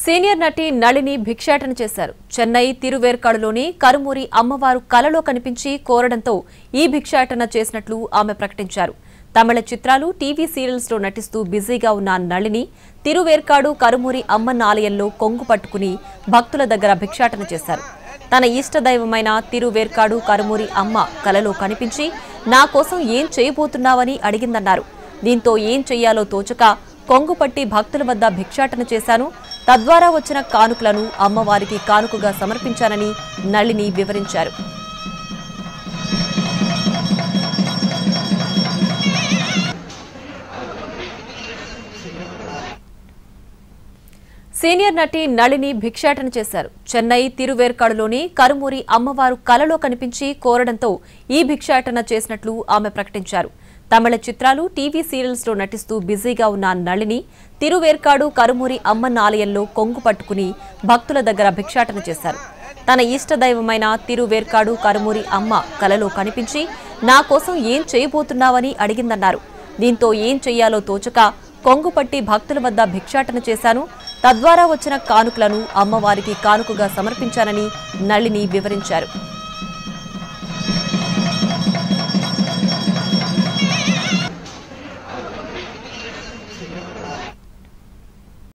Senior నటి నళిని భిక్షాటన చేశారు. చెన్నై తిరువేర్కాడులోని కరుమూరి అమ్మవారు కలలో కనిపించి కోరడంతో ఈ భిక్షాటన చేసినట్లు ఆమె ప్రకటించారు. తమిళ చిత్రాలు, టీవీ సీరియల్స్ లో నటిస్తూ బిజీగా ఉన్న నళిని తిరువేర్కాడు కరుమూరి అమ్మన్న ఆలయంలో కొంగు పట్టుకుని భక్తుల దగ్గర భిక్షాటన చేశారు. తన ఇష్టదైవమైన తిరువేర్కాడు కరుమూరి అమ్మ కలలో కనిపించి నా కోసం ఏం చేయబోతున్నావని అడిగిందన్నారు. దీంతో ఏం చెయ్యాలో తోచక కొంగుపట్టి భక్తుల వద్ద భిక్షాటన చేశాను. తద్వారా వచ్చిన కానుకలను అమ్మవారికి కానుకగా సమర్పించానని నళిని వివరించారు. సీనియర్ నటి నళిని భిక్షాటన చేశారు. చెన్నై తిరువేర్కాడులోని కరుమూరి అమ్మవారు కలలో కనిపించి కోరడంతో ఈ భిక్షాటన చేసినట్లు ఆమె ప్రకటించారు. తమిళ చిత్రాలు, టీవీ సీరియల్స్ లో నటిస్తూ బిజీగా ఉన్న నళిని తిరువేర్కాడు కరుమూరి అమ్మన్న ఆలయంలో కొంగు పట్టుకుని భక్తుల దగ్గర భిక్షాటన చేశారు. తన ఇష్టదైవమైన తిరువేర్కాడు కరుమూరి అమ్మ కలలో కనిపించి నా కోసం ఏం చేయబోతున్నావని అడిగిందన్నారు. దీంతో ఏం చెయ్యాలో తోచక కొంగుపట్టి భక్తుల వద్ద భిక్షాటన చేశాను. తద్వారా వచ్చిన కానుకలను అమ్మవారికి కానుకగా సమర్పించానని నళిని వివరించారు.